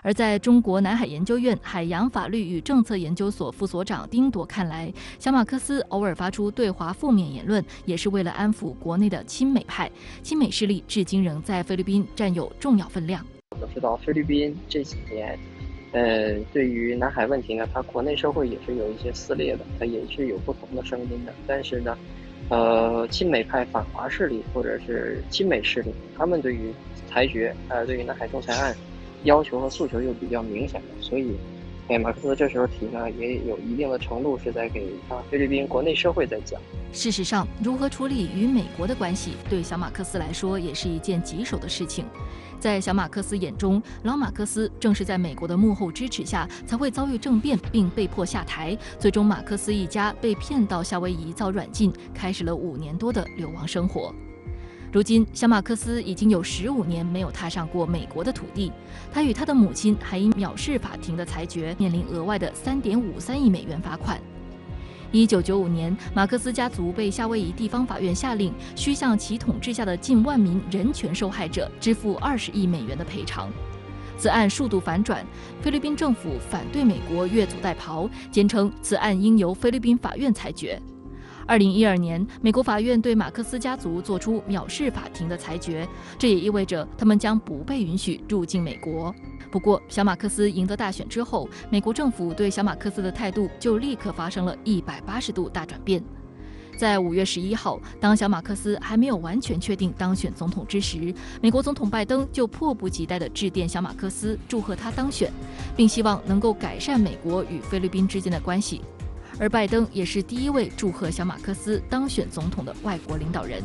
而在中国南海研究院海洋法律与政策研究所副所长丁铎看来，小马克思偶尔发出对华负面言论，也是为了安抚国内的亲美派。亲美势力至今仍在菲律宾占有重要分量。我们知道菲律宾这几年对于南海问题呢，它国内社会也是有一些撕裂的，它也是有不同的声音的。但是呢，亲美派反华势力或者是亲美势力，他们对于裁决，对于南海仲裁案要求和诉求又比较明显的，所以，马克思这时候提呢，也有一定的程度是在给菲律宾国内社会在讲。事实上，如何处理与美国的关系，对小马克思来说也是一件棘手的事情。在小马克思眼中，老马克思正是在美国的幕后支持下，才会遭遇政变并被迫下台，最终马克思一家被骗到夏威夷遭软禁，开始了5年多的流亡生活。如今，小马克思已经有15年没有踏上过美国的土地，他与他的母亲还因藐视法庭的裁决，面临额外的3.53亿美元罚款。1995年，马克思家族被夏威夷地方法院下令，需向其统治下的近万名人权受害者支付20亿美元的赔偿。此案数度反转，菲律宾政府反对美国越俎代庖，坚称此案应由菲律宾法院裁决。2012年，美国法院对马克思家族作出藐视法庭的裁决，这也意味着他们将不被允许入境美国。不过，小马克思赢得大选之后，美国政府对小马克思的态度就立刻发生了180度大转变。在5月11号，当小马克思还没有完全确定当选总统之时，美国总统拜登就迫不及待地致电小马克思，祝贺他当选，并希望能够改善美国与菲律宾之间的关系。而拜登也是第一位祝贺小马克思当选总统的外国领导人。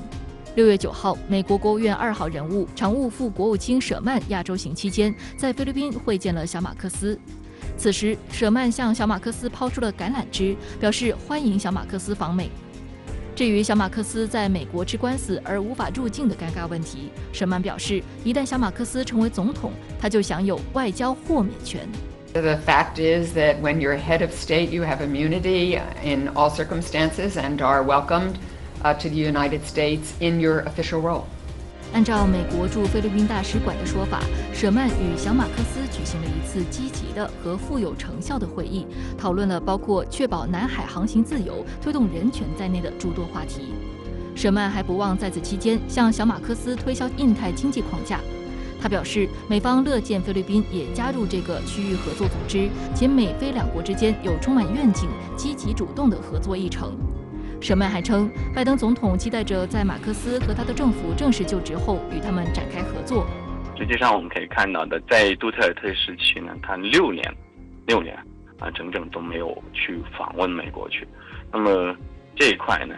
6月9号，美国国务院2号人物、常务副国务卿舍曼亚洲行期间，在菲律宾会见了小马克思。此时，舍曼向小马克思抛出了橄榄枝，表示欢迎小马克思访美。至于小马克思在美国吃官司而无法入境的尴尬问题，舍曼表示，一旦小马克思成为总统，他就享有外交豁免权。The fact is that when you're head of state, you have immunity in all circumstances and are welcomed to the United States in your official role. 按照美国驻菲律宾大使馆的说法，舍曼与小马克思举行了一次积极的和富有成效的会议，讨论了包括确保南海航行自由、推动人权在内的诸多话题。舍曼还不忘在此期间向小马克思推销印太经济框架。他表示，美方乐见菲律宾也加入这个区域合作组织，且美菲两国之间有充满愿景、积极主动的合作议程。舍曼还称，拜登总统期待着在马克思和他的政府正式就职后与他们展开合作。实际上我们可以看到的，在杜特尔特时期呢，他6年整整都没有去访问美国去。那么这一块呢，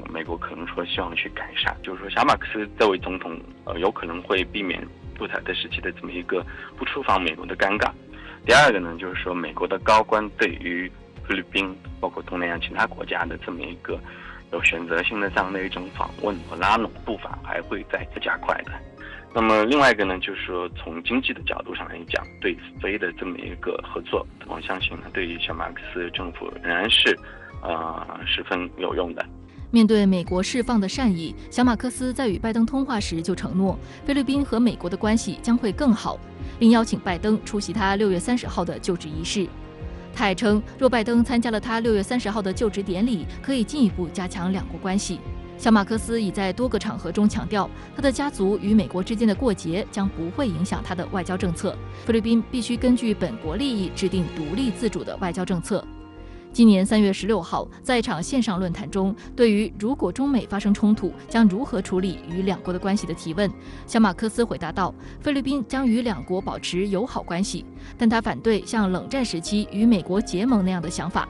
美国可能说希望去改善，就是说小马克思这位总统有可能会避免杜特尔特时期的这么一个不出访美国的尴尬。第二个呢，就是说美国的高官对于菲律宾包括东南亚其他国家的这么一个有选择性的这样的一种访问和拉拢步伐还会再加快的。那么另外一个呢，就是说从经济的角度上来讲，对非的这么一个合作，我相信呢，对于小马克思政府仍然是十分有用的。面对美国释放的善意，小马克思在与拜登通话时就承诺，菲律宾和美国的关系将会更好，并邀请拜登出席他6月30号的就职仪式。他还称，若拜登参加了他6月30号的就职典礼，可以进一步加强两国关系。小马克思已在多个场合中强调，他的家族与美国之间的过节将不会影响他的外交政策。菲律宾必须根据本国利益制定独立自主的外交政策。今年3月16号，在一场线上论坛中，对于如果中美发生冲突，将如何处理与两国的关系的提问，小马克思回答道，菲律宾将与两国保持友好关系，但他反对像冷战时期与美国结盟那样的想法。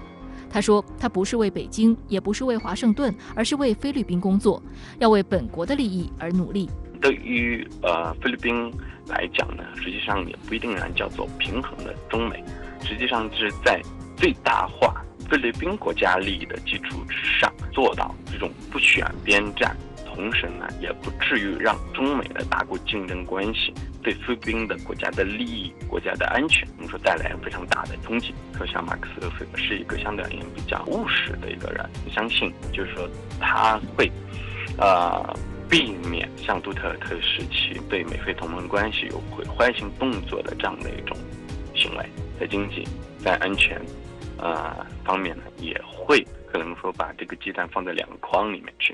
他说，他不是为北京，也不是为华盛顿，而是为菲律宾工作，要为本国的利益而努力。对于菲律宾来讲呢，实际上也不一定然叫做平衡的中美，实际上是在最大化菲律宾国家利益的基础之上，做到这种不选边站，同时呢，也不至于让中美的大国竞争关系对菲律宾的国家的利益、国家的安全，我们说带来非常大的冲击。可像马克思是一个相对而言比较务实的一个人，相信就是说他会避免像杜特尔特时期对美菲同盟关系有毁坏性动作的这样的一种行为，在经济、在安全方面呢，也会可能说把这个鸡蛋放在两个筐里面去。